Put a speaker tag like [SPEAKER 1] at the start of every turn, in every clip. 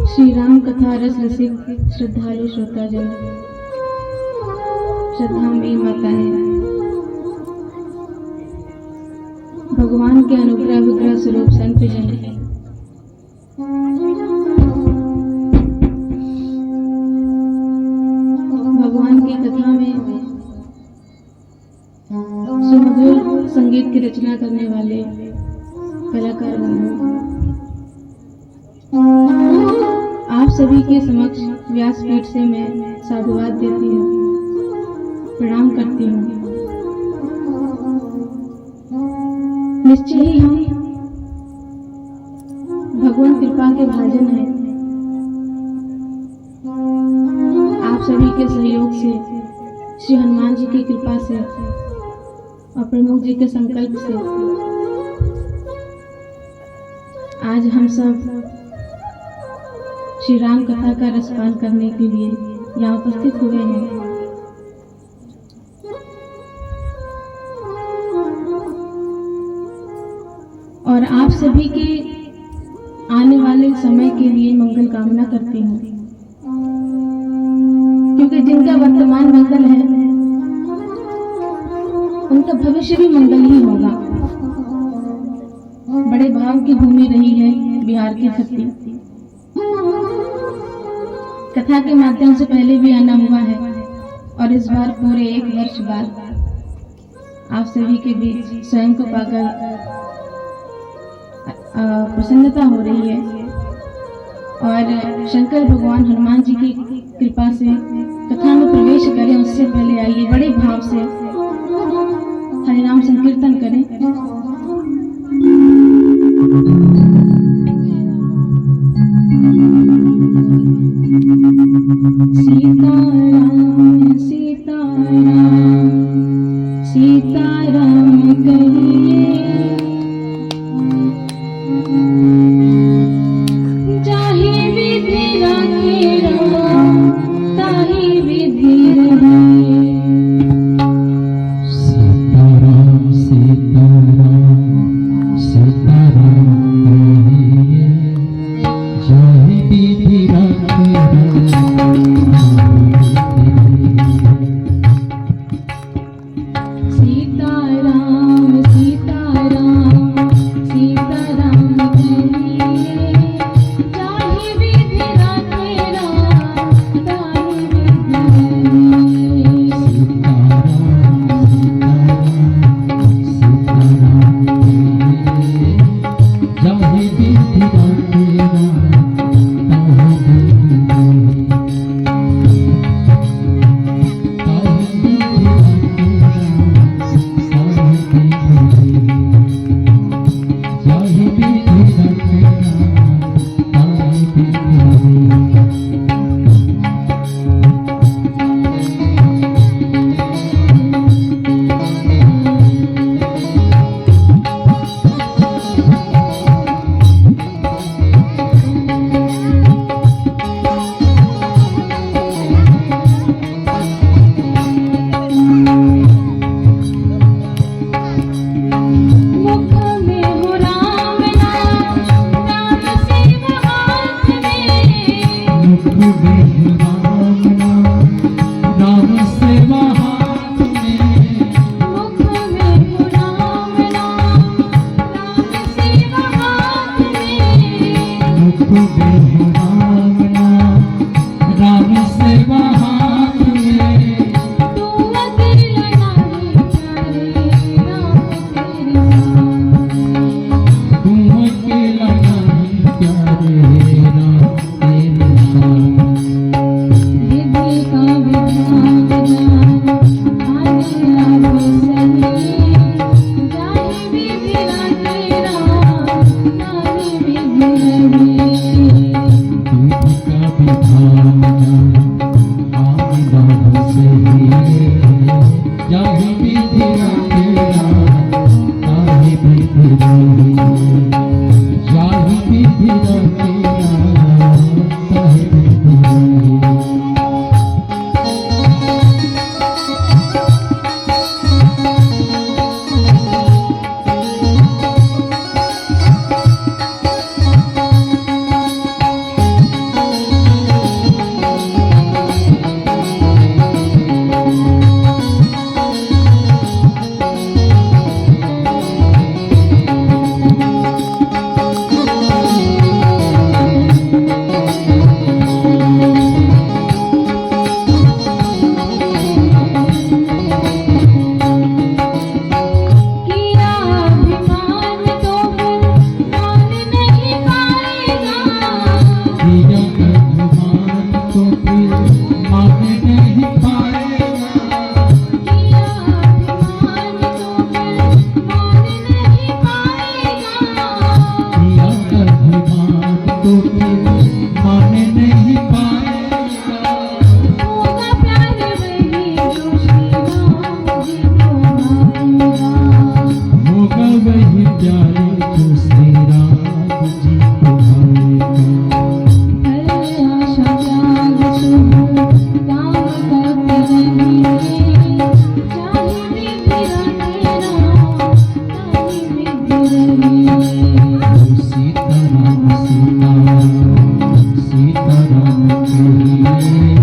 [SPEAKER 1] श्री राम कथा रस रसिक श्रद्धालु श्रोताजन, श्रद्धा में माताएं, भगवान के अनुग्रह विग्रह स्वरूप संत जन, भगवान की कथा में सुमधुर संगीत की रचना करने वाले कलाकार बंधु, आप सभी के समक्ष व्यासपीठ से मैं साधुवाद देती हूँ, प्रणाम करती हूँ। निश्चय ही हम भगवान कृपा के भाजन हैं। आप सभी के सहयोग से, श्री हनुमान जी की कृपा से और प्रमुख जी के संकल्प से आज हम सब श्री राम कथा का रसपान करने के लिए यहाँ उपस्थित हुए हैं। और आप सभी के आने वाले समय के लिए मंगल कामना करती हूँ, क्योंकि जिनका वर्तमान मंगल है उनका भविष्य भी मंगल ही होगा। बड़े भाव की भूमि रही है बिहार की धरती। कथा के माध्यम से पहले भी आना हुआ है और इस बार पूरे 1 वर्ष बाद आप सभी के बीच स्वयं को पाकर प्रसन्नता हो रही है। और शंकर भगवान हनुमान जी की कृपा से कथा में प्रवेश करें उससे पहले आइए बड़े भाव से हरिनाम संकीर्तन करें। सीताराम सीताराम सीताराम कहिए, जाहि विधि राखे राम ताहि विधि रहिए।
[SPEAKER 2] सीताराम सीताराम सीताराम कहिए, जाहि विधि राखे राम।
[SPEAKER 1] सीताराम सीताराम सीताराम कहिए, जाहि विधि राखे राम ताहि विधि रहिए।
[SPEAKER 2] जाहि विधि राखे राम तो फिर मान नहीं पाएगा।
[SPEAKER 1] होगा प्यार वही जो श्री राम जी को भाएगा।
[SPEAKER 2] होगा वही प्यारे जो श्री राम जी को भाएगा।
[SPEAKER 1] करे आशा त्याग शुभ काम करते रहिए। चाहे विधि रखे राम, चाहे विधि रहिए।
[SPEAKER 2] सीताराम सीताराम सीताराम कहिए,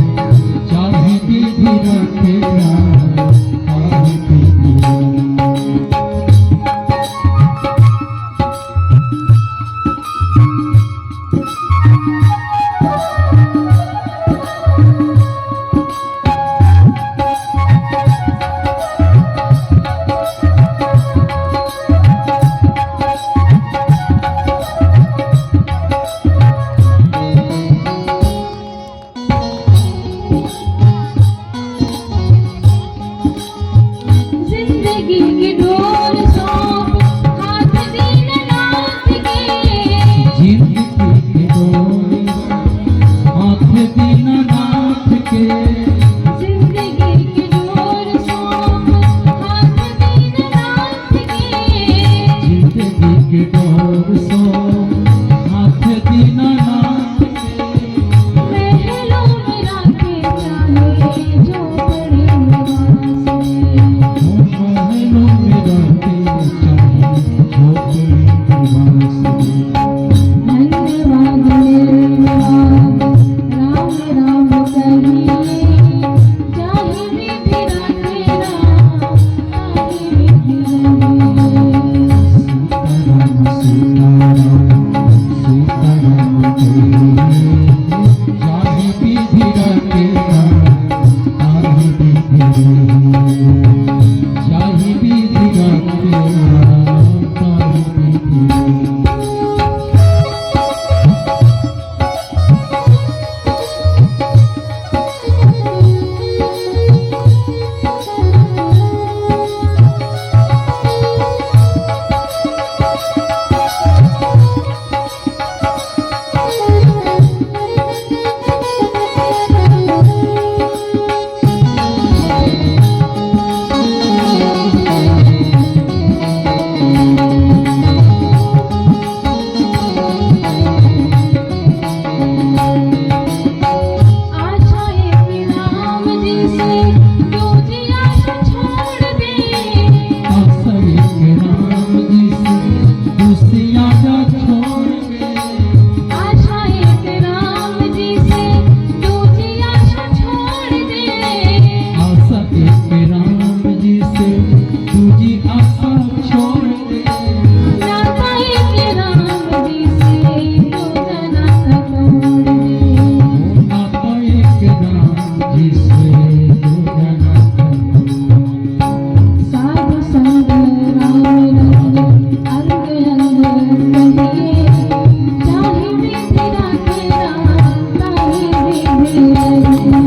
[SPEAKER 2] चाहे विधि रखे राम, चाहे विधि रखे।
[SPEAKER 1] जिंदगी की डोर सौंप हाथ दीननाथ के।
[SPEAKER 2] जिंदगी के डोर हाथ दीननाथ के।
[SPEAKER 1] जिंदगी की डोर सौंप हाथ दीननाथ के।
[SPEAKER 2] जिंदगी के डोर सो हाथ दीननाथ के।
[SPEAKER 1] महलों में राखे चाहे जो बड़े निवास में।
[SPEAKER 2] महलों में रहते चाहे झोपड़ी निवास में।
[SPEAKER 1] धन्यवाद निर्विवाद राम राम कहिए। चाहे विधि रखे राम, चाहे विधि रहिए।
[SPEAKER 2] सीताराम सीताराम सीताराम कहिए, चाहे विधि रखे राम, चाहे विधि रहिए। चाहे विधि रखे राम, चाहे विधि रहिए।
[SPEAKER 1] आशाएं भी राम जी से दूजी आशा छोड़ दे।
[SPEAKER 2] आश्रय के राम जी से दूसरी आशा छोड़ दे।
[SPEAKER 1] आशाएं भी राम जी से दूजी आशा छोड़ दे।
[SPEAKER 2] आश्रय के राम जी से दूजी आशा छोड़ दे।
[SPEAKER 1] नाता के राम जी से दूजा नाता तोड़ दे।
[SPEAKER 2] नाता एक राम जी से दूजा नाता।
[SPEAKER 1] साधु संग राम रंग अंग अंग कहिए। चाहे विधि रखे राम, चाहे विधि रहिए।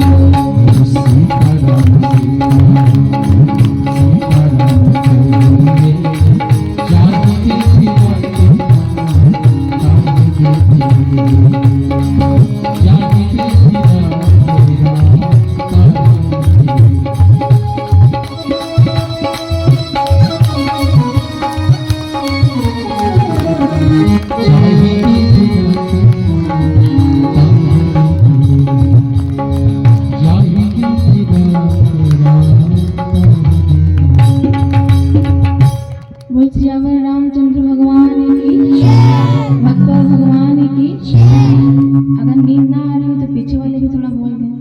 [SPEAKER 2] सीताराम सीताराम कहिए, चाहे विधि रखे राम, चाहे विधि रहिए। चाहे विधि रखे राम, चाहे विधि रहिए। चाहे विधि रखे राम, चाहे विधि रखे राम।
[SPEAKER 1] बोल सियावर रामचंद्र भगवान की, भक्त भगवान की। अगर नींद ना आ रही हो तो पीछे वाले भी थोड़ा बोल दें।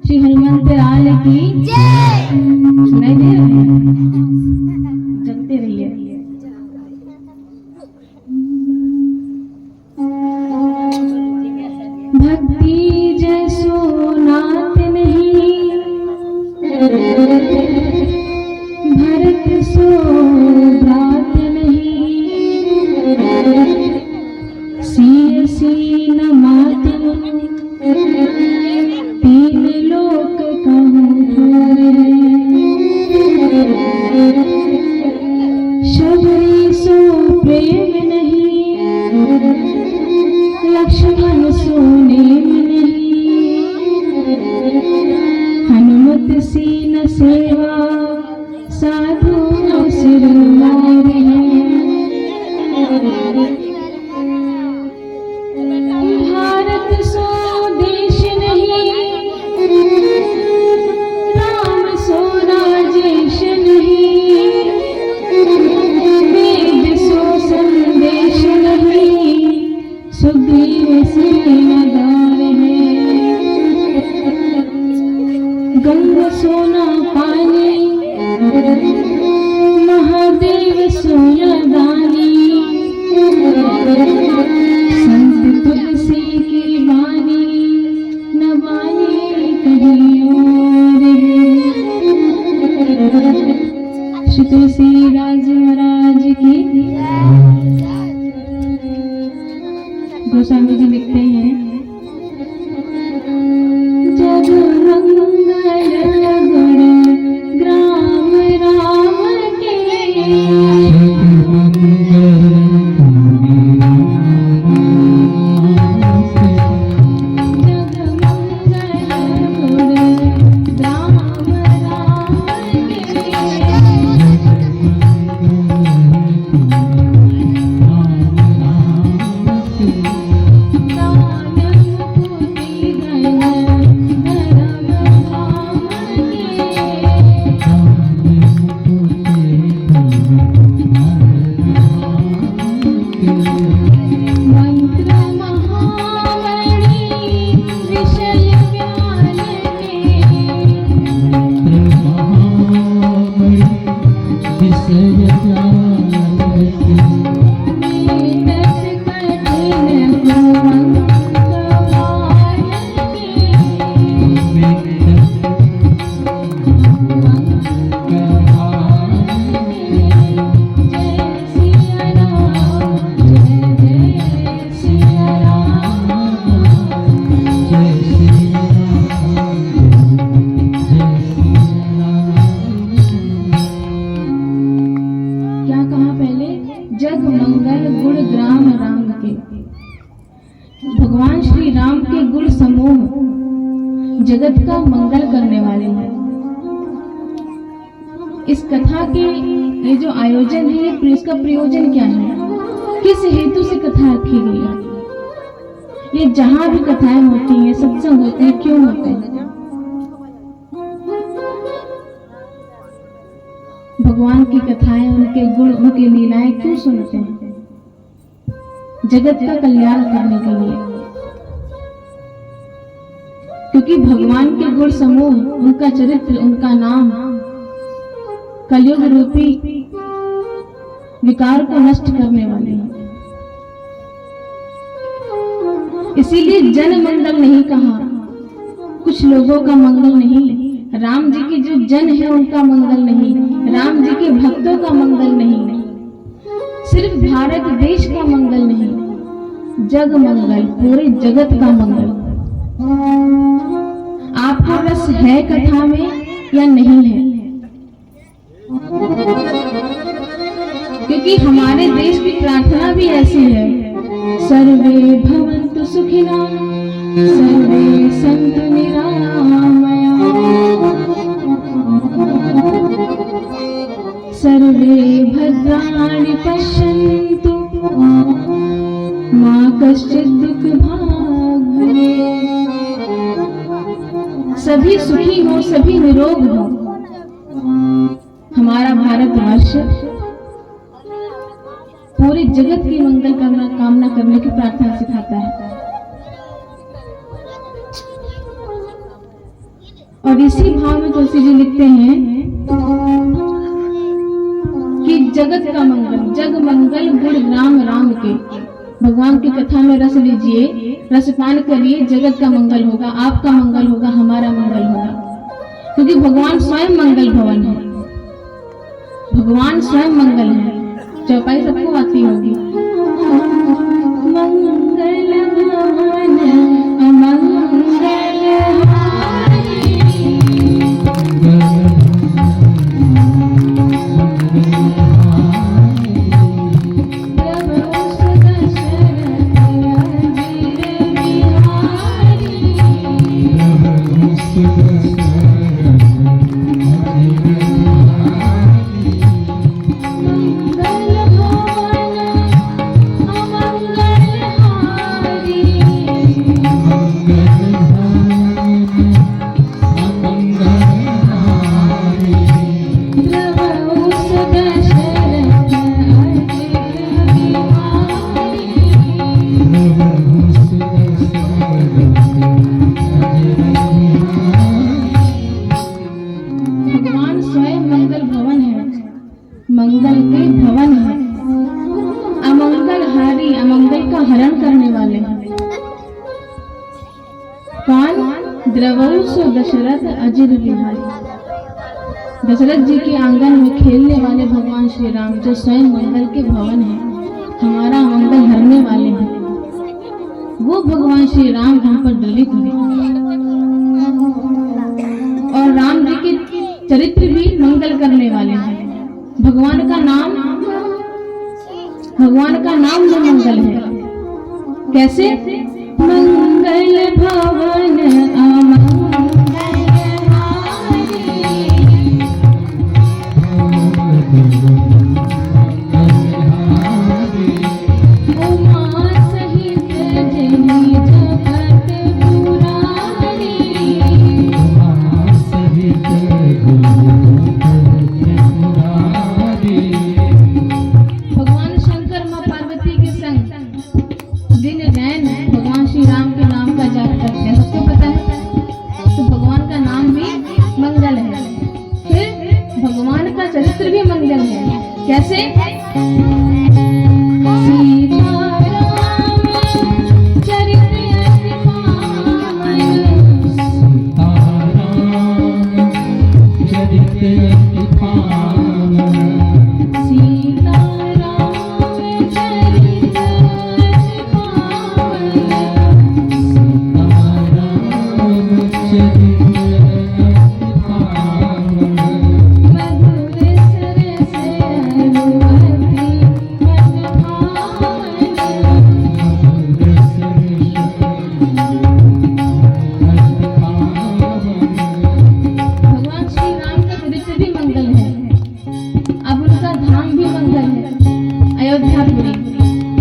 [SPEAKER 1] श्री हनुमंत लाल की सुनाई दे रहा है? जगते रहिए। भक्ति जैसो नाथ नहीं, भरत सो भ्रात नहीं। सिय सीन मातु तीन लोक कहूँ जोर है। शबरी सो प्रेम नहीं, लक्ष्मण सोने नहीं, हनुमत सीन सेवा साधु सिर मारे। भारत सो देश नहीं, राम सो राजेश नहीं, वेद सो संदेश नहीं, सुग्रीव सेनादार है। गंगा सोना पानी, महादेव सोना दानी, संत तुलसी की वाणी न वाणी कहीं और है। श्री तुलसी राज महाराज की। गोस्वामी जी लिखते हैं, जग मंगल गुण ग्राम राम के, जग मंगल गुण ग्राम राम के। भगवान श्री राम के गुण समूह जगत का मंगल करने वाले हैं। इस कथा के ये जो आयोजन है, इसका प्रयोजन क्या है, किस हेतु से कथा रखी गई है, ये जहां भी कथाएं होती हैं, सत्संग होते हैं, क्यों होते हैं? भगवान की कथाएं, उनके गुण, उनकी लीलाएं क्यों सुनते हैं? जगत का कल्याण करने के लिए। क्योंकि भगवान के गुण समूह, उनका चरित्र, उनका नाम कलयुग रूपी विकार को नष्ट करने वाले हैं। इसीलिए जन मंगल नहीं कहा, कुछ लोगों का मंगल नहीं, राम जी के जो जन है उनका मंगल नहीं, राम जी के भक्तों का मंगल नहीं, सिर्फ भारत देश का मंगल नहीं, जग मंगल, पूरे जगत का मंगल। आपको रस है कथा में या नहीं है? क्योंकि हमारे देश की प्रार्थना भी ऐसी है, सर्वे भवन्तु सुखिनः, सर्वे सन्तु निरामया, सर्वे भद्राणि पश्यन्तु, मा कश्चित् दुःखभाग् भवेत्। सभी सुखी हो, सभी निरोग हो। हमारा भारतवर्ष पूरे जगत की मंगल कामना करने की प्रार्थना सिखाता है। और इसी भाव में तुलसी जी लिखते हैं कि जगत का मंगल, जग मंगल गुण ग्राम राम के। भगवान की कथा में रस लीजिए, रसपान करिए, जगत का मंगल होगा, आपका मंगल होगा, हमारा मंगल होगा। क्योंकि भगवान स्वयं मंगल भवन है, भगवान स्वयं मंगल है। चौपाई सबको आती होगी। मंगल भवन अमंगल कौन? द्रवहु सो दशरथ अजिर बिहारी। दशरथ जी के आंगन में खेलने वाले भगवान श्री राम, जो स्वयं मंगल के भवन है, हमारा मंगल हरने वाले हैं, वो भगवान श्री राम हम पर दलित हुए। और राम जी के चरित्र भी मंगल करने वाले हैं। भगवान का नाम जो मंगल है, कैसे? मंगल भवन चरित्र भी मंगल है, कैसे?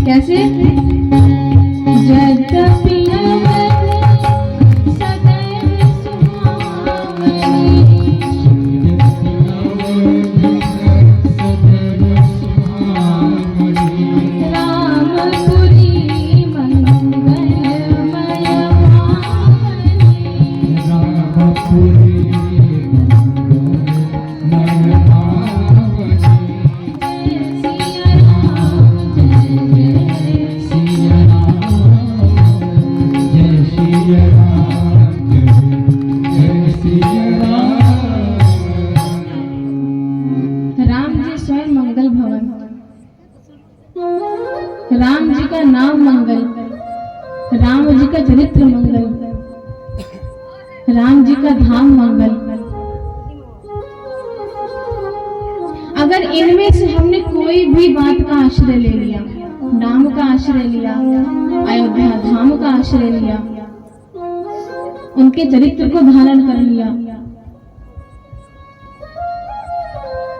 [SPEAKER 1] कैसे? जगति राम जी का नाम मंगल, राम जी का चरित्र मंगल, राम जी का धाम मंगल। अगर इनमें से हमने कोई भी बात का आश्रय ले लिया, नाम का आश्रय लिया, अयोध्या धाम का आश्रय लिया, उनके चरित्र को धारण कर लिया,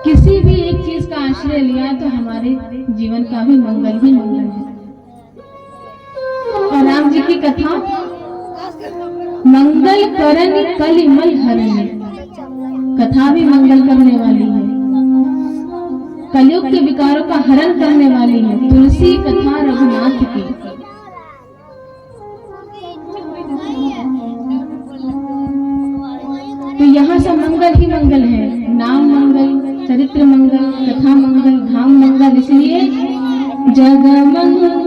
[SPEAKER 1] किसी भी एक चीज का आश्रय लिया, तो हमारे जीवन का भी मंगल ही मंगल है। और राम जी की कथा, मंगल करन कलिमल हरन, कथा भी मंगल करने वाली है, कलयुग के विकारों का हरण करने वाली है। तुलसी कथा रघुनाथ की। तो यहाँ से मंगल ही मंगल है, नाम मंगल, चरित्र मंगल, कथा मंगल, धाम मंगल। इसलिए जग मंगल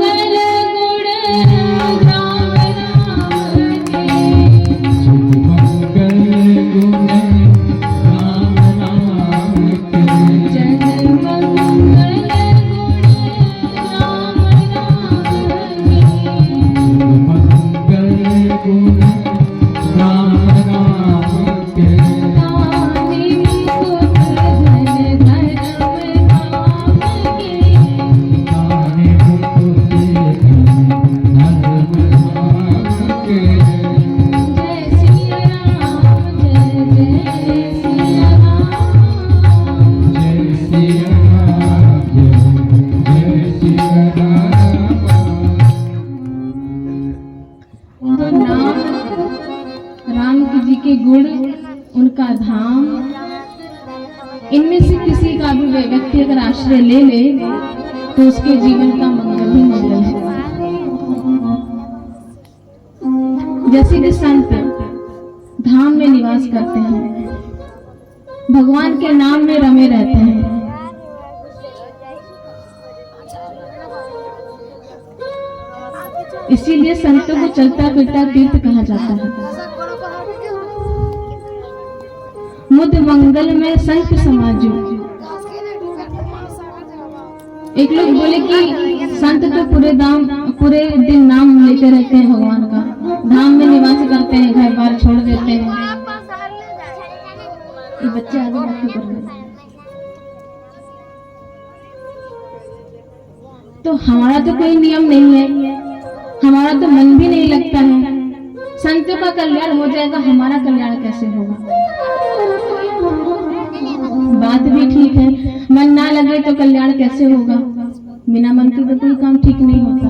[SPEAKER 1] गुण राम जी के गुण, उनका धाम, इनमें से किसी का भी व्यक्ति अगर आश्रय ले ले तो उसके जीवन का मंगल ही मंगल है। जैसे कि संत धाम में निवास करते हैं, भगवान के नाम में रमे रहते हैं, इसीलिए संतों को चलता फिरता तीर्थ कहा जाता है। मुद मंगल में संत समाजू। एक लोग बोले कि संत तो पूरे दिन नाम लेते रहते हैं भगवान का, धाम में निवास करते हैं, घर बार छोड़ देते हैं। ये बच्चे आगे बात कर रहे हैं। तो हमारा तो कोई नियम नहीं है, हमारा तो मन भी नहीं लगता है। संतों का कल्याण हो जाएगा, हमारा कल्याण कैसे होगा? बात भी ठीक है, मन ना लगे तो कल्याण कैसे होगा? बिना मन के तो कोई काम ठीक नहीं होता।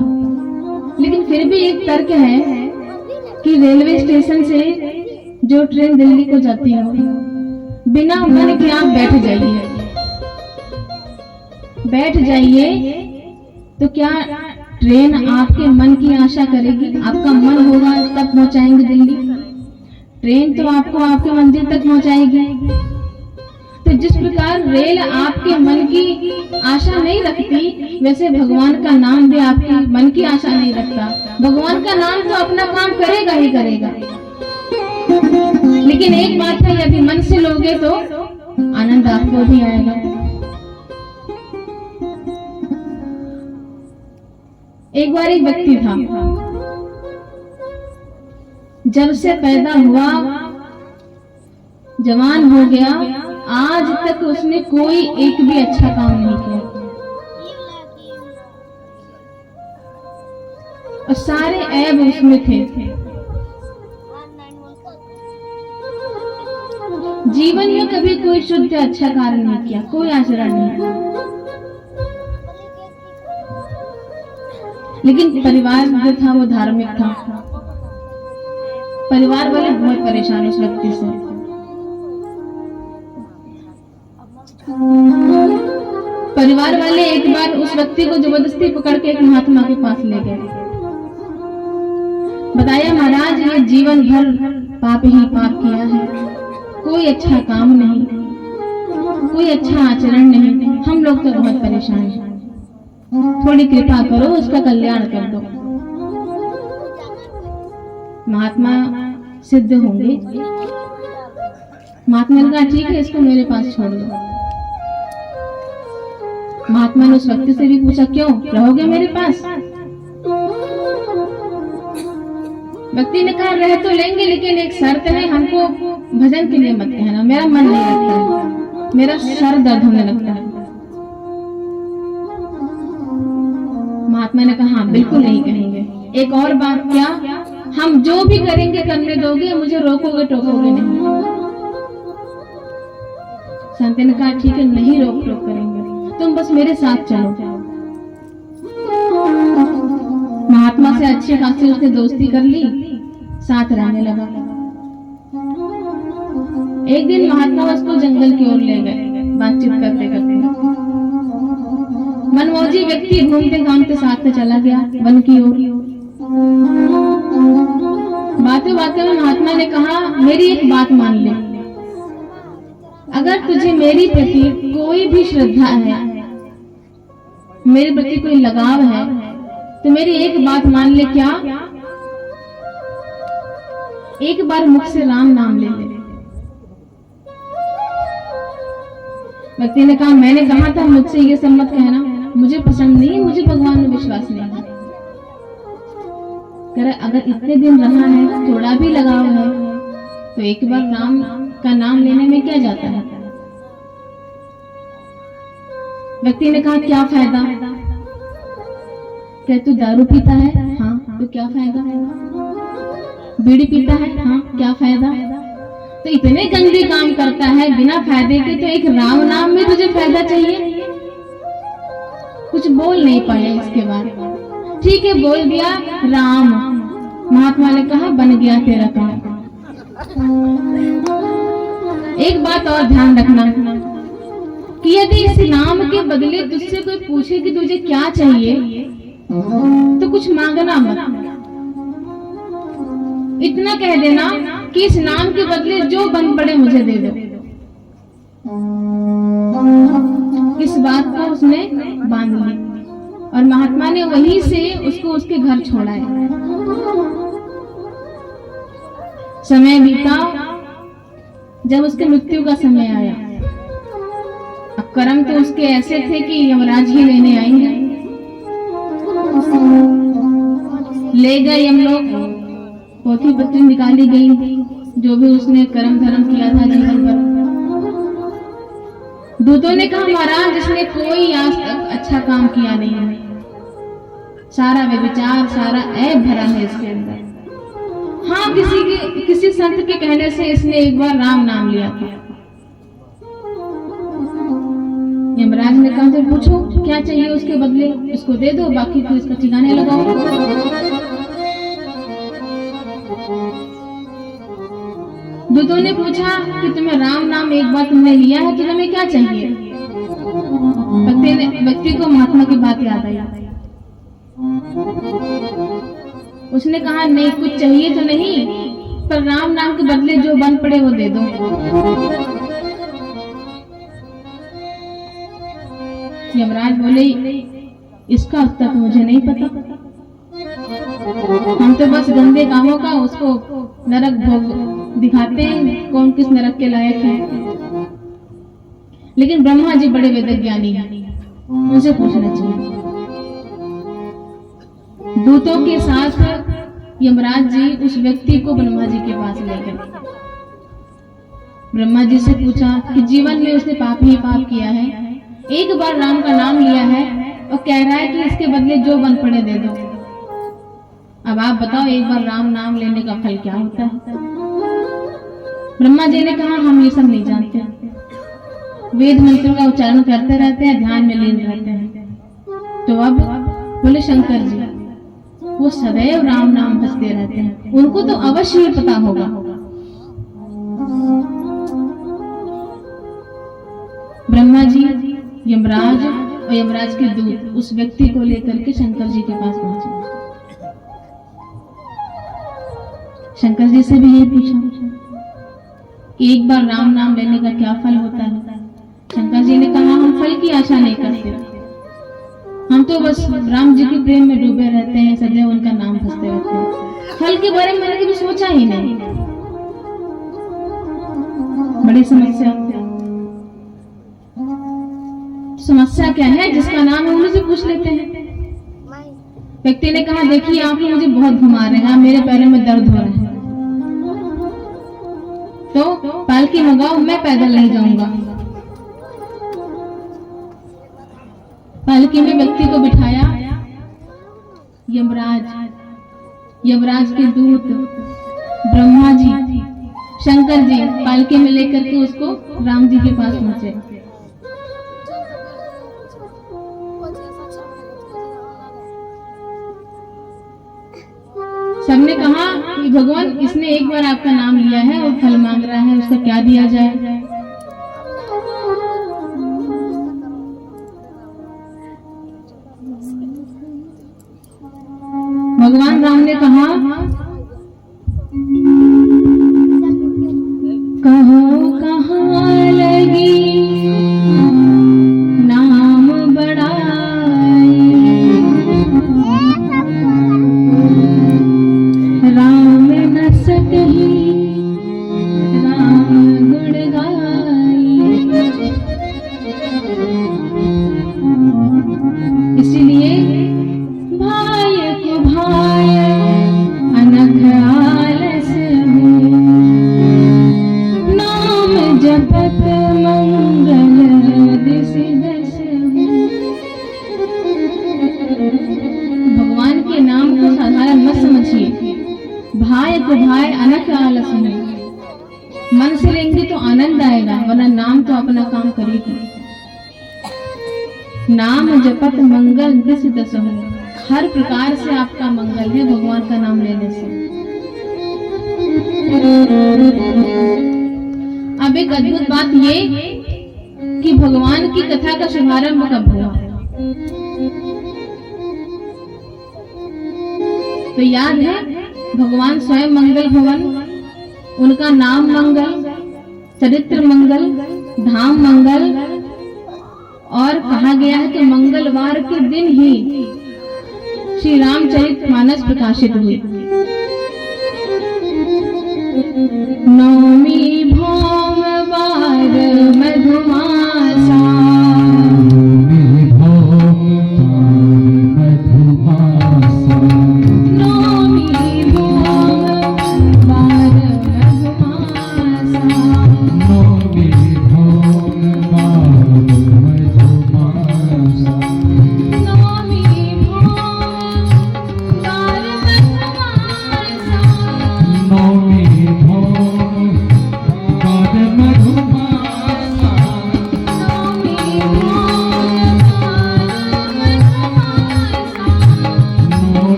[SPEAKER 1] लेकिन फिर भी एक तर्क है कि रेलवे स्टेशन से जो ट्रेन दिल्ली को जाती है, बिना मन के आप बैठ जाइए तो क्या ट्रेन आपके मन की आशा करेगी? आपका मन होगा तब पहुंचाएंगे दिल्ली। ट्रेन तो आपको आपके मंजिल तक पहुंचाएगी। तो जिस प्रकार रेल आपके मन की आशा नहीं रखती, वैसे भगवान का नाम भी आपके मन की आशा नहीं रखता। भगवान का नाम तो अपना काम करेगा ही करेगा। लेकिन एक बात है, यदि मन से लोगे तो आनंद आपको भी आएगा। एक बार एक व्यक्ति था, जब से पैदा हुआ जवान हो गया, आज तक उसने कोई एक भी अच्छा काम नहीं किया और सारे ऐब उसमें थे। जीवन में कभी कोई शुद्ध अच्छा कार्य नहीं किया, कोई आचरण नहीं। लेकिन परिवार जो था वो धार्मिक था। परिवार वाले बहुत परेशान उस व्यक्ति से। परिवार वाले एक बार उस व्यक्ति को जबरदस्ती पकड़ के एक महात्मा के पास ले गए। बताया, महाराज ये जीवन भर पाप ही पाप किया है, कोई अच्छा काम नहीं, कोई अच्छा आचरण नहीं, हम लोग तो बहुत परेशान हैं, थोड़ी कृपा करो, उसका कल्याण कर दो। महात्मा सिद्ध होंगे। महात्मा ने कहा ठीक है, इसको मेरे पास छोड़ दो। महात्मा ने उस व्यक्ति से भी पूछा, क्यों रहोगे मेरे पास? व्यक्ति ने कहा रह तो लेंगे, लेकिन एक शर्त है, हमको भजन के लिए मत कहना, मेरा मन नहीं लगता है, मेरा सर दर्द होने लगता है। महात्मा ने कहा हाँ बिल्कुल नहीं कहेंगे। एक और बात, क्या हम जो भी करेंगे करने दोगे, मुझे रोकोगे टोकोगे नहीं? संत ने कहा ठीक है, नहीं रोक टोक करेंगे, तुम बस मेरे साथ चलो। महात्मा से अच्छी खासी उसने दोस्ती कर ली, साथ रहने लगा। एक दिन महात्मा उसको जंगल की ओर ले गए, बातचीत करते करते। मनमौजी व्यक्ति घूमते घामते साथ में चला गया वन की ओर। बातें बातें में महात्मा ने कहा, मेरी एक बात मान ले, अगर तुझे मेरी प्रति कोई भी श्रद्धा है, मेरे प्रति कोई लगाव है, तो मेरी एक बात मान ले। क्या? एक बार मुख से राम नाम ले ले। व्यक्ति ने कहा मैंने कहा था मुझसे ये सब मत कहना, मुझे पसंद नहीं, मुझे भगवान में विश्वास नहीं है। कह रहा अगर इतने दिन रहा है, थोड़ा भी लगाव है, तो एक बार राम का नाम लेने में क्या जाता है? व्यक्ति ने कहा क्या फायदा? क्या तू दारू पीता है? हाँ, तो क्या फायदा? बीड़ी पीता है? हाँ, क्या फायदा? तो इतने गंदे काम करता है बिना फायदे के, तो एक राम नाम में तुझे फायदा चाहिए? कुछ बोल नहीं पाया इसके बाद। ठीक है, बोल दिया राम। महात्मा ने कहा बन गया तेरा काम। एक बात और ध्यान रखना कि यदि इस नाम के बदले तुझसे कोई पूछे कि तुझे क्या चाहिए, तो कुछ मांगना मत। इतना कह देना कि इस नाम के बदले जो बन पड़े मुझे दे दो। इस बात को उसने बांध ली। और महात्मा ने वहीं से उसको उसके घर छोड़ा है। समय बीता, जब उसके मृत्यु का समय आया, अब कर्म तो उसके ऐसे थे कि यमराज ही लेने आएंगे। ले गए हम लोग, पोथी पत्री निकाली गई, जो भी उसने कर्म धर्म किया था जीवन भर। दूतों ने कहा महाराज इसने कोई आज तक अच्छा काम किया नहीं है, सारा व्यभिचार, सारा ऐब भरा है इसके अंदर। हाँ, किसी संत के कहने से इसने एक बार राम नाम लिया था। यमराज ने कहा तो पूछो क्या चाहिए उसके बदले, इसको दे दो, बाकी तो इसका ठिकाने लगाओ। दूतों ने पूछा कि तुम्हें राम नाम एक बार तुमने लिया है तो तुम्हें क्या चाहिए। व्यक्ति को महात्मा की बात याद आई। उसने कहा नहीं, कुछ चाहिए तो नहीं, पर राम नाम के बदले जो बन पड़े वो दे दो। यमराज बोले इसका उत्तर तो मुझे नहीं पता, हम तो बस गंदे कामों का उसको नरक भोग दिखाते हैं, कौन किस नरक के लायक है। लेकिन ब्रह्मा जी बड़े वेद ज्ञानी हैं, उनसे पूछना चाहिए। दूतों के साथ यमराज जी उस व्यक्ति को ब्रह्मा जी के पास ले गए। ब्रह्मा जी से पूछा कि जीवन में उसने पाप ही पाप किया है, एक बार राम का नाम लिया है और कह रहा है कि इसके बदले जो बन पड़े दे दो। अब आप बताओ एक बार राम नाम लेने का फल क्या होता है। ब्रह्मा जी ने कहा हम ये सब नहीं जानते, वेद मंत्रों का उच्चारण करते रहते हैं, ध्यान में लीन रहते हैं। तो अब बोले शंकर जी वो सदैव राम नाम भजते रहते हैं, उनको तो अवश्य ही पता होगा। ब्रह्मा जी, यमराज और यमराज के दूत उस व्यक्ति को लेकर के शंकर जी के पास पहुंचे। शंकर जी से भी यही पूछा कि एक बार राम नाम लेने का क्या फल होता है। शंकर जी ने कहा हम फल की आशा नहीं करते, हम तो बस राम जी के प्रेम में डूबे रहते हैं, सदैव उनका नाम भजते रहते हैं, फल के बारे में मैंने कभी सोचा ही नहीं। बड़ी समस्या क्या है, जिसका नाम है उन्हीं से पूछ लेते हैं। व्यक्ति ने कहा देखिए आप मुझे बहुत घुमा रहे हैं, मेरे पैरों में दर्द हो रहा है, तो पालकी मंगाओ, मैं पैदल नहीं जाऊंगा। पालकी में व्यक्ति को बिठाया, यमराज के दूत ब्रह्मा जी, शंकर जी पालकी में लेकर के उसको राम जी के पास पहुंचे। सबने कहा कि भगवान इसने एक बार आपका नाम लिया है और फल मांग रहा है, उसका क्या दिया जाए। भगवान राम ने कहा कहो कहाँ लगी नाम बढ़ाई, राम न सकही राम गुण गाई। इसलिए भाय को भाय अनख आलस में, नाम जपत मंगल दिस दस में। भगवान के नाम को साधारण मत समझिए। भाय को भाय अनख आलस में, मन से लेंगे तो आनंद आएगा, वरना नाम तो अपना काम करेगी। नाम जपत मंगल दिस दस हो, हर प्रकार से आपका मंगल है भगवान का नाम लेने से। अब एक अद्भुत बात ये कि भगवान की कथा का शुभारंभ कब हुआ, तो याद है भगवान स्वयं मंगल भवन, उनका नाम मंगल, चरित्र मंगल, धाम मंगल, और कहा गया है कि मंगलवार के दिन ही श्री रामचरितमानस प्रकाशित हुए। नौमी भौम बार मधुमासा,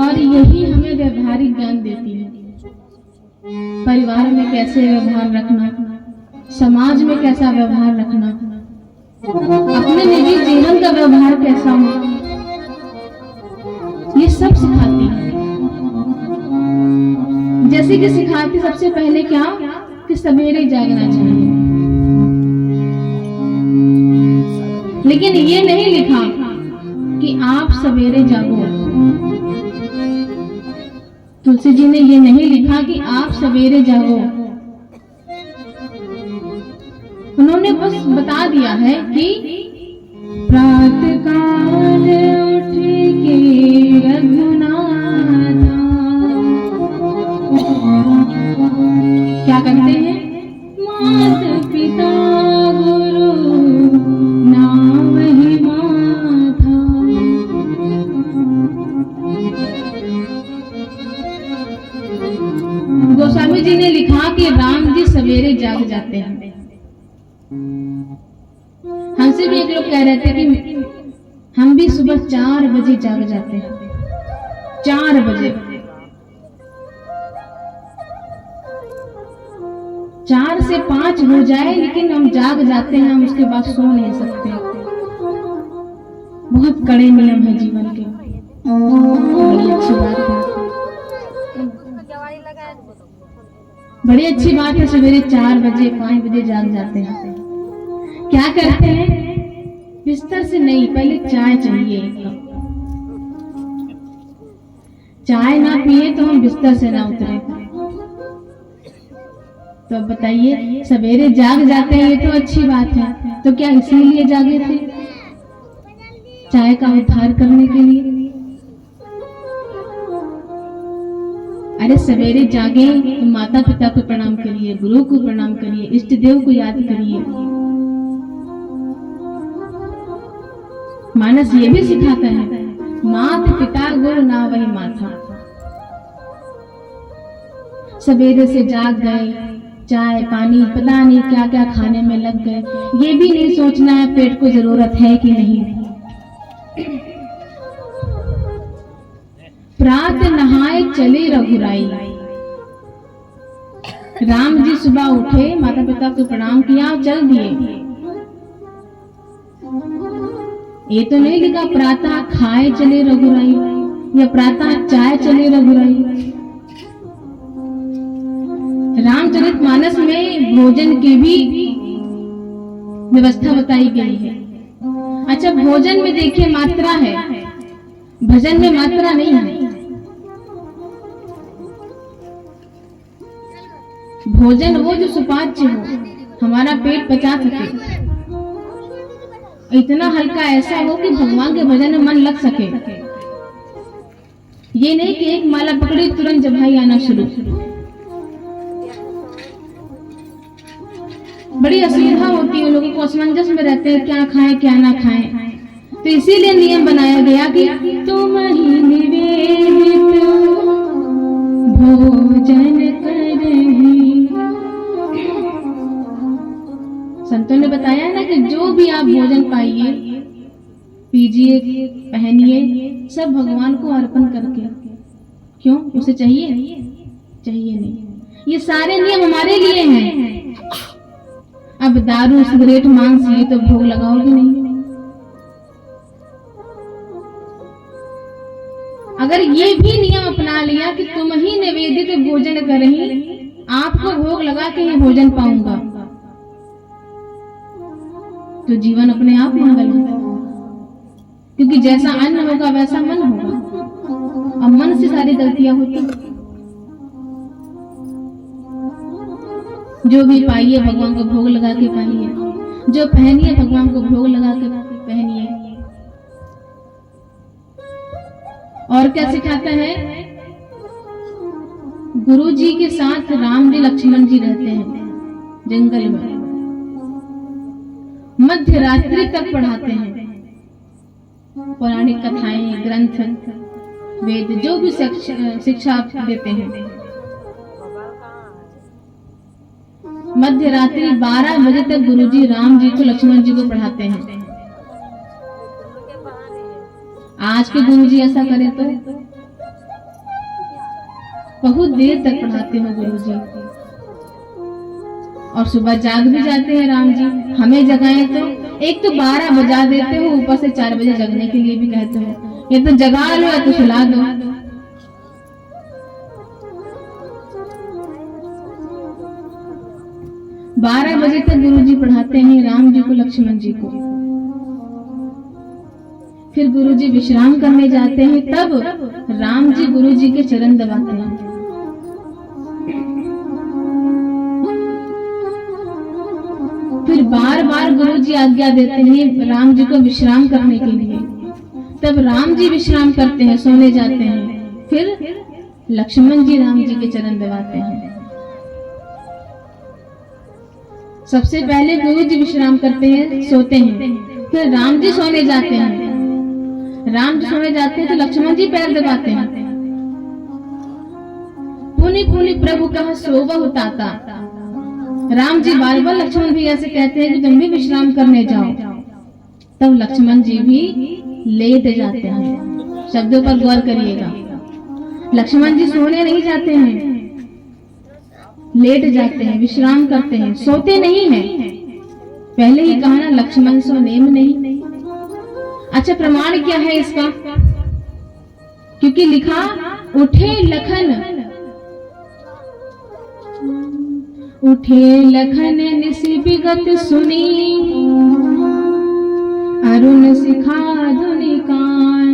[SPEAKER 1] और यही हमें व्यवहारिक ज्ञान देती है। परिवार में कैसे व्यवहार रखना, समाज में कैसा व्यवहार रखना, अपने निजी जीवन का व्यवहार कैसा हो, ये सब सिखाती है। जैसे कि सिखाती सबसे पहले क्या कि सवेरे जागना चाहिए, लेकिन ये नहीं लिखा कि आप सवेरे जागो। तुलसी जी ने ये नहीं लिखा कि आप सवेरे जागो, उन्होंने बस बता दिया है कि प्रातः काल उठ के रघुनाथा, क्या करते हैं, माता पिता गुरु नाम ही माथा। गोस्वामी जी ने लिखा कि राम जी सवेरे जाग जाते हैं। हमसे भी एक लोग कह रहे थे कि हम भी सुबह 4 बजे जाग जाते हैं। 4 बजे 4 से 5 हो जाए लेकिन हम जाग जाते हैं, हम उसके बाद सो नहीं सकते। बहुत कड़े नियम है जीवन के। बड़ी अच्छी बात है, बड़ी अच्छी बात है। सवेरे 4 बजे 5 बजे जाग जाते हैं। क्या करते हैं, बिस्तर से नहीं, पहले चाय चाहिए एक कप। चाय ना पिए तो हम बिस्तर से ना उतरे। तो बताइए, सवेरे जाग जाते हैं, ये तो अच्छी बात है। तो क्या इसीलिए जागे थे, चाय का उद्धार करने के लिए? अरे सवेरे जागे तो माता पिता को प्रणाम करिए, गुरु को प्रणाम करिए, इष्ट देव को याद करिए। मानस ये भी सिखाता है, माता पिता गुरु ना वही माथा। सवेरे से जाग गए, चाय पानी पता नहीं क्या क्या खाने में लग गए, ये भी नहीं सोचना है पेट को जरूरत है कि नहीं। प्रात नहाए चले रघुराई। राम जी सुबह उठे, माता पिता को प्रणाम किया, चल दिए। ये तो नहीं लिखा प्रातः खाए चले रघुराई या प्रातः चाय चले रघुराई। रामचरितमानस में भोजन की भी व्यवस्था बताई गई है। अच्छा, भोजन में देखिए मात्रा है, भजन में मात्रा नहीं है। भोजन वो जो सुपाच्य हो, हमारा पेट पचा सके, इतना हल्का ऐसा हो कि भगवान के भजन में मन लग सके। ये नहीं कि एक माला पकड़ी तुरंत जबाई आना शुरू। बड़ी असुविधा होती है, लोगों को असमंजस में रहते हैं क्या खाएं क्या ना खाएं। तो इसीलिए नियम बनाया गया कि तुम ही निवेदित भोजन करही। संतों ने बताया ना कि जो भी आप भोजन पाइए, पीजिए, पहनिए, सब भगवान को अर्पण करके। क्यों? उसे चाहिए नहीं। ये सारे नियम हमारे लिए हैं। अब दारू, सिगरेट, मांस ये तो भोग लगाओगे नहीं। अगर ये भी नियम अपना लिया कि तुम ही निवेदित भोजन करही, आपको भोग लगा के ही भोजन पाऊंगा, तो जीवन अपने आप मंगल है। क्योंकि जैसा अन्न होगा वैसा मन होगा। अब मन से सारी गलतियां होती। जो भी पाइए भगवान को भोग लगा के पाइए, जो पहनिए भगवान को भोग लगा के पहनिए। और क्या सिखाता है? गुरु जी के साथ राम जी, लक्ष्मण जी रहते हैं जंगल में, मध्य रात्रि तक पढ़ाते हैं। पौराणिक कथाएं, ग्रंथ, वेद, जो भी शिक्षा देते हैं। मध्य रात्रि 12 बजे तक गुरुजी राम जी को, लक्ष्मण जी को पढ़ाते हैं। आज के गुरुजी ऐसा करें तो बहुत देर तक पढ़ाते हो गुरुजी। और सुबह जाग भी जाते हैं राम जी। हमें जगाएं तो एक तो 12 बजा देते हो, ऊपर से 4 बजे जगने के लिए भी कहते हो। ये तो जगा लो या तो सुला दो। बारह बजे तक गुरुजी पढ़ाते हैं राम जी को, लक्ष्मण जी को। फिर गुरुजी विश्राम करने जाते हैं, तब राम जी गुरुजी के चरण दबाते हैं। फिर बार बार गुरुजी आज्ञा देते हैं राम जी को विश्राम करने के लिए। तब राम जी विश्राम करते हैं, सोने जाते हैं। फिर लक्ष्मण जी राम जी के चरण दबाते हैं। सबसे पहले गुरु जी विश्राम करते हैं, सोते हैं। फिर राम जी सोने जाते हैं। राम जी सोने जाते हैं तो लक्ष्मण जी पैर दबाते हैं। पुनि पुनि प्रभु कहा सोवहु ताता। राम जी बार बार लक्ष्मण भी ऐसे कहते हैं कि तुम भी विश्राम करने जाओ। तब लक्ष्मण जी भी लेट जाते हैं। शब्दों पर गौर करिएगा। लक्ष्मण जी सोने नहीं जाते हैं, लेट जाते हैं, विश्राम करते हैं, सोते नहीं हैं। पहले ही कहा ना, लक्ष्मण सो नेम नहीं। अच्छा, प्रमाण क्या है इसका? क्योंकि लिखा उठे लखन, उठे लखन निसि विगत सुनी, अरुण सिखा धुनि कान।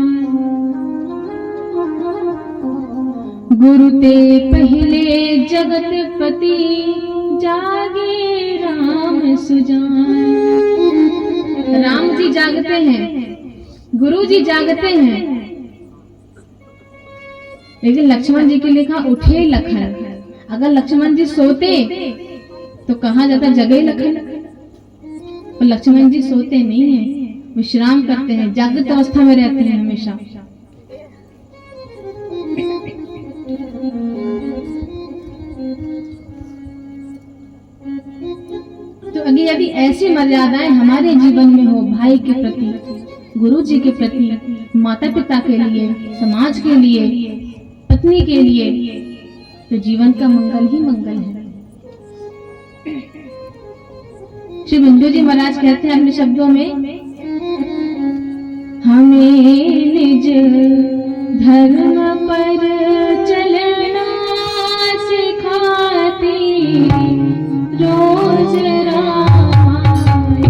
[SPEAKER 1] गुरु ते पहले जगत पति, जागे राम सुजान। राम जी जागते हैं, गुरु जी जागते हैं, लेकिन लक्ष्मण जी के लिखा उठे लखन। अगर लक्ष्मण जी सोते तो कहा जाता जगे लखन। पर लक्ष्मण जी सोते नहीं हैं, विश्राम करते हैं, जागृत अवस्था में रहते हैं हमेशा। तो अगर यदि ऐसी मर्यादाएं हमारे जीवन में हो, भाई के प्रति, गुरु जी के प्रति, माता पिता के लिए, समाज के लिए, पत्नी के लिए, तो जीवन का मंगल ही मंगल है। श्री बिंदु जी महाराज कहते हैं अपने शब्दों में, हमें निज धर्म पर चलना सिखाती रोज रामायण।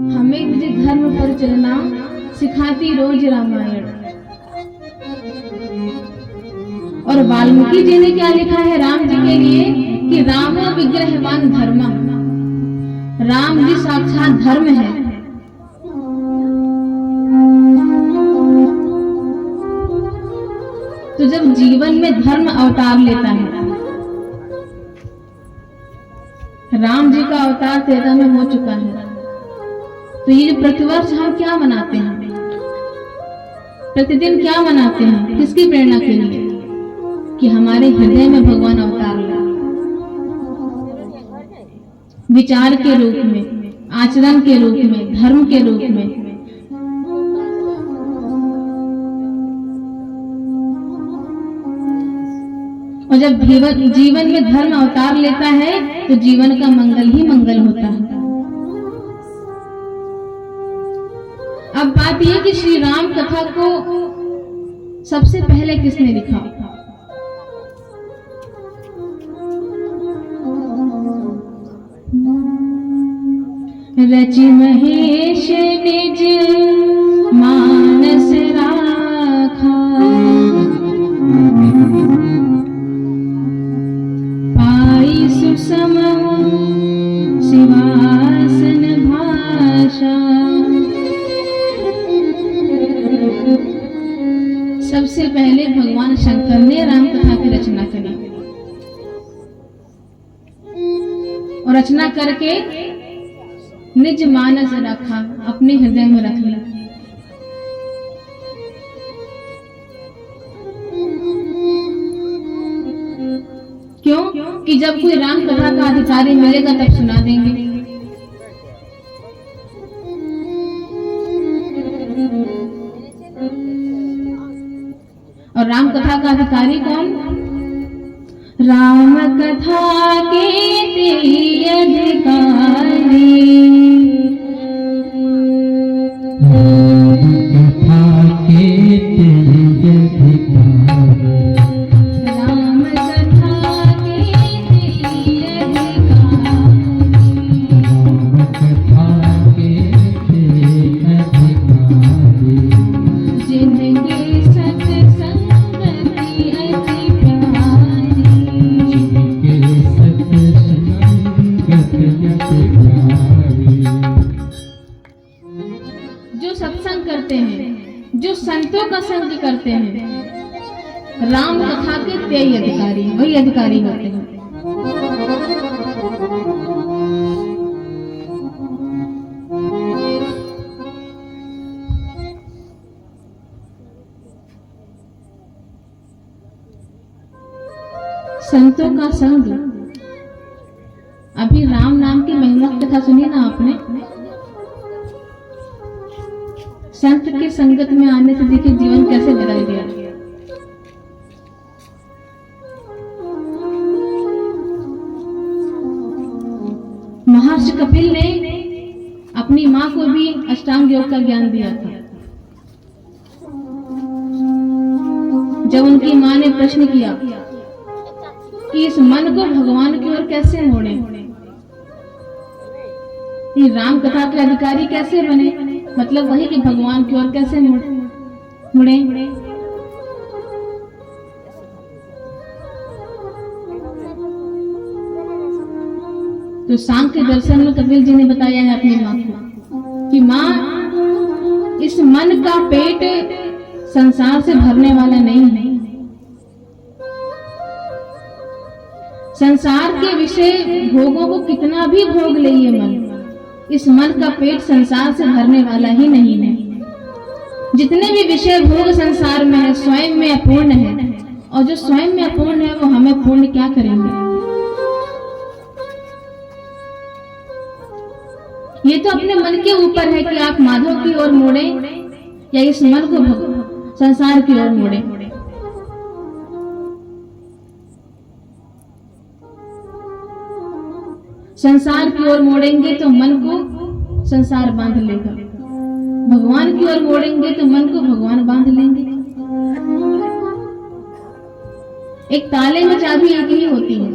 [SPEAKER 1] हमें मुझे धर्म पर चलना सिखाती रोज रामायण। और वाल्मीकि जी ने क्या लिखा है राम जी के लिए कि रामो विग्रहवान धर्म, राम जी साक्षात धर्म है। तो जब जीवन में धर्म अवतार लेता है, राम जी का अवतार त्रेता में हो चुका है, तो ये प्रतिवर्ष हम क्या मनाते हैं, प्रतिदिन क्या मनाते हैं, किसकी प्रेरणा के लिए? कि हमारे हृदय में भगवान अवतार ले, विचार के रूप में, आचरण के रूप में, धर्म के रूप में। और जब जीवन में धर्म अवतार लेता है तो जीवन का मंगल ही मंगल होता है। अब बात यह कि श्री राम कथा को सबसे पहले किसने लिखा? रचि महेश निज मानस राखा, पाई सुसम सिंहासन भाषा। सबसे पहले भगवान शंकर ने राम कथा की रचना करी और रचना करके निज मानस रखा, अपने हृदय में रख लिया। क्यों? कि जब कोई राम कथा का अधिकारी मिलेगा तब सुना देंगे। और राम कथा का अधिकारी कौन? राम कथा के ते अधिकारी, राम कथा के ते अधिकारी, जिनके सत्संगति अति प्यारी, जो सत्संग करते हैं, जो संतों का संग करते हैं, राम कथा के तेई अधिकारी, वही अधिकारी होते हैं। संतों का संग, अभी राम नाम की महिमा कथा सुनी ना आपने? संत के संगत में आने से देखिए जीवन कैसे बदल गया। महर्षि कपिल ने अपनी मां को भी अष्टांग योग का ज्ञान दिया था। जब उनकी मां ने प्रश्न किया कि इस मन को भगवान की ओर कैसे मोड़े, ये राम कथा के अधिकारी कैसे बने, मतलब वही कि भगवान की ओर कैसे मुड़े। तो सांख्य दर्शन में कपिल जी ने बताया है अपनी मां को कि मां, इस मन का पेट संसार से भरने वाला नहीं है। संसार के विषय भोगों को कितना भी भोग ले ये मन, इस मन का पेट संसार से भरने वाला ही नहीं है। जितने भी विषय भोग संसार में है स्वयं में अपूर्ण है, और जो स्वयं में अपूर्ण है वो हमें पूर्ण क्या करेंगे। ये तो अपने मन के ऊपर है कि आप माधव की ओर मोड़े या इस मन को संसार की ओर मोड़े। संसार की ओर मोड़ेंगे तो मन को संसार बांध लेगा, भगवान की ओर मोड़ेंगे तो मन को भगवान बांध लेंगे। एक ताले में चाबी एक ही होती है,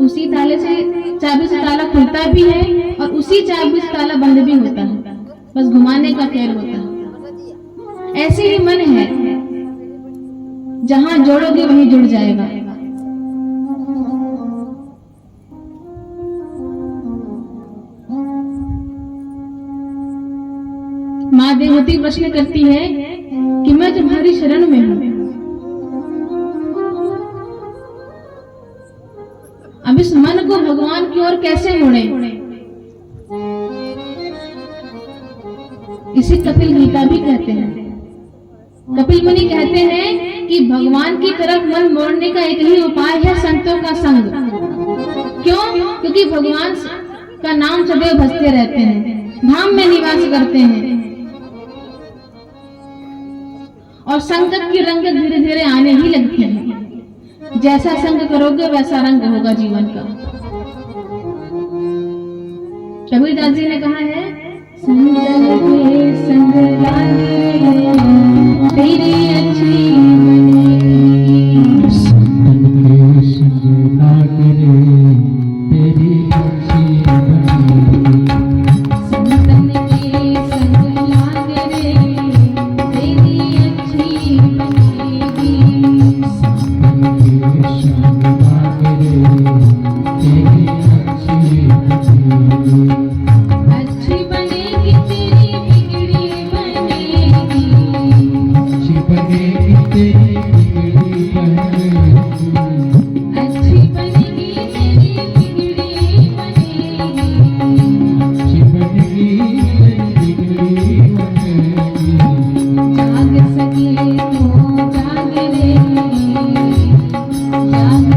[SPEAKER 1] उसी ताले से चाबी से ताला खुलता भी है और उसी चाबी से ताला बंद भी होता है, बस घुमाने का फेर होता है। ऐसे ही मन है, जहां जोड़ोगे वहीं जुड़ जाएगा। माँ देवती प्रश्न करती है कि मैं तुम्हारी शरण में हूं, अब इस मन को भगवान की ओर कैसे मोड़े। इसे कपिल गीता भी कहते हैं। कपिल मुनि कहते हैं कि भगवान की तरफ मन मोड़ने का एक ही उपाय है, संतों का संग। क्यों? क्योंकि भगवान का नाम सदैव भजते रहते हैं, धाम में निवास करते हैं और संगत की रंगत धीरे धीरे आने ही लगती है। जैसा संग करोगे वैसा रंग होगा जीवन का। कबीरदास जी ने कहा है, संग लगे संग लागे तेरी अच्छी जाग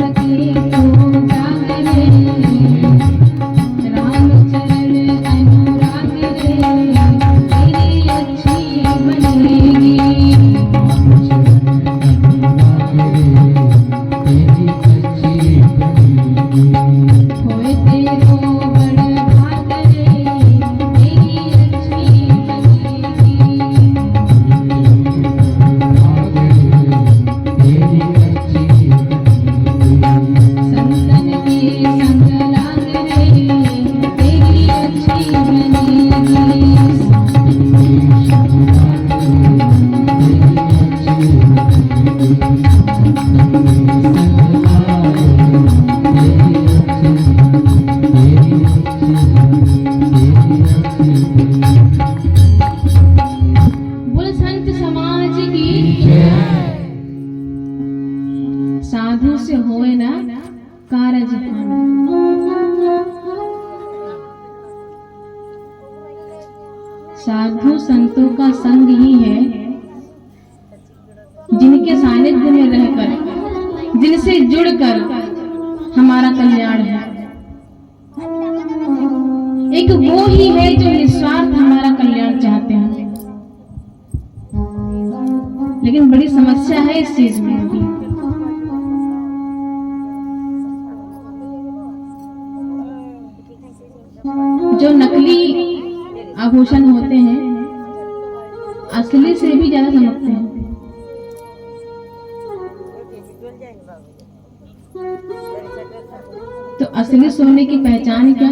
[SPEAKER 1] सके तो जागरे, राम चरण अनुराग रे, तेरी अच्छी बनेगी। होए तेरो बड़ भाग रे, तेरी अच्छी बनेगी। संतन के संग लाग रे, तेरी अच्छी बनेगी। बोल संत समाज की साधु से होए ना कारज भाना। साधु संतों का संग ही है जिनके सानिध्य में रहकर, जिनसे जुड़कर हमारा कल्याण है। एक वो ही है जो निस्वार्थ हमारा कल्याण चाहते हैं। लेकिन बड़ी समस्या है इस चीज में अभी। जो नकली आभूषण होते हैं असली से भी ज्यादा चमकते हैं। तो असली सोने की पहचान क्या?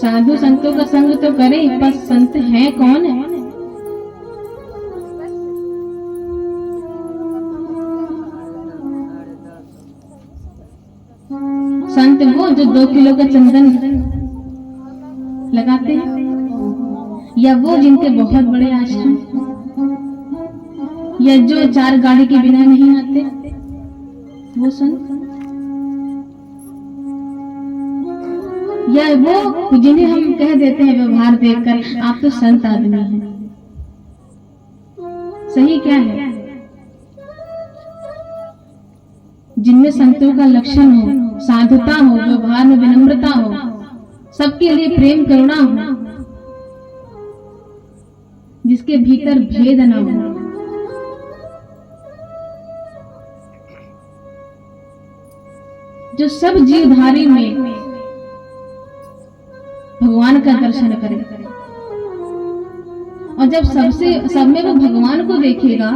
[SPEAKER 1] साधु संतों का संग तो करें, पर संत है कौन है? संत वो जो 2 किलो का चंदन लगाते हैं, या वो जिनके बहुत बड़े आश्रम, या जो 4 गाड़ी के बिना नहीं आते, वो संत? या वो जिन्हें हम कह देते हैं व्यवहार देखकर आप तो संत आदमी हैं? सही क्या है? जिनमें संतों का लक्षण हो, साधुता हो, व्यवहार में विनम्रता हो, सबके लिए प्रेम करुणा हो, जिसके भीतर भेद न हो। जो सब जीवधारी में भगवान का दर्शन करे, और जब सब में वो भगवान को देखेगा,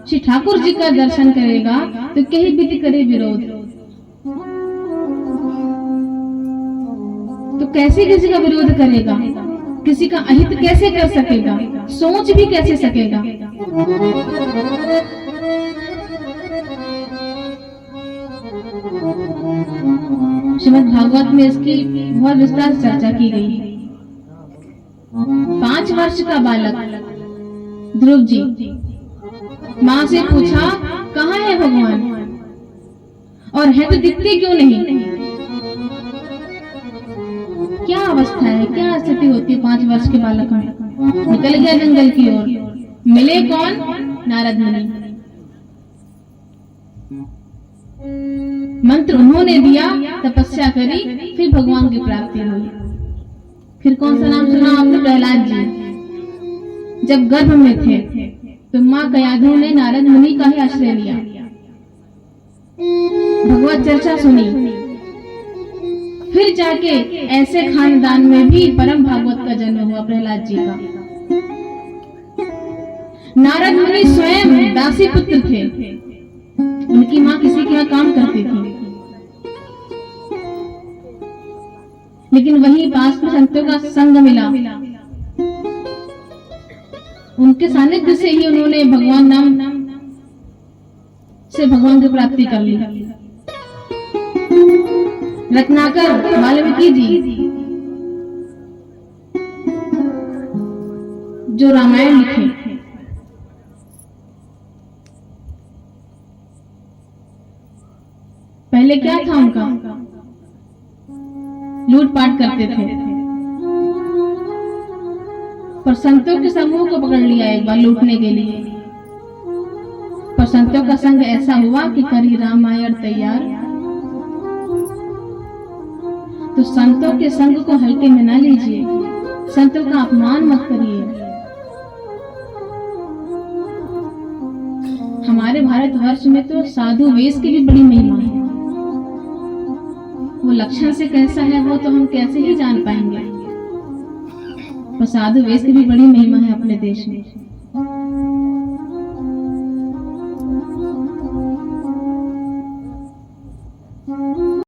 [SPEAKER 1] श्री ठाकुर जी का दर्शन करेगा, तो कहीं भी करे विरोध, तो कैसे किसी का विरोध करेगा? किसी का अहित कैसे कर सकेगा? सोच भी कैसे सकेगा? श्रीमद् भागवत में इसकी बहुत विस्तार से चर्चा की गई है। 5 वर्ष का बालक ध्रुव जी माँ से पूछा, कहाँ है भगवान, और है तो दिखते क्यों नहीं? क्या अवस्था है, क्या स्थिति होती है 5 वर्ष के बालक में? निकल गया जंगल की ओर, मिले कौन? नारद मुनि। मंत्र उन्होंने दिया, तपस्या करी, फिर भगवान की प्राप्ति हुई। फिर कौन सा नाम सुना आपने? प्रहलाद जी। जब गर्भ में थे तो माँ कयाधु ने नारद मुनि का ही आश्रय लिया, भगवत चर्चा सुनी। फिर जाके ऐसे खानदान में भी परम भागवत का जन्म हुआ, प्रहलाद जी का। नारद मुनि स्वयं दासी पुत्र थे, उनकी माँ किसी के यहाँ काम करती थी, लेकिन वहीं पास में संतों का संग मिला। उनके सानिध्य से ही उन्होंने भगवान नाम से भगवान की प्राप्ति कर ली। रत्नाकर वाल्मीकि जी जो रामायण लिखे, पहले क्या था उनका? लूटपाट करते थे, पर संतों के समूह को पकड़ लिया एक बार लूटने के लिए। संतों का संग ऐसा हुआ कि करी रामायण तैयार। तो संतों के संग को हल्के में ना लीजिए, संतों का अपमान मत करिए। हमारे भारतवर्ष में तो साधु वेश की भी बड़ी महिमा है। वो लक्षण से कैसा है वो तो हम कैसे ही जान पाएंगे, पर साधु वेश की भी बड़ी महिमा है अपने देश में।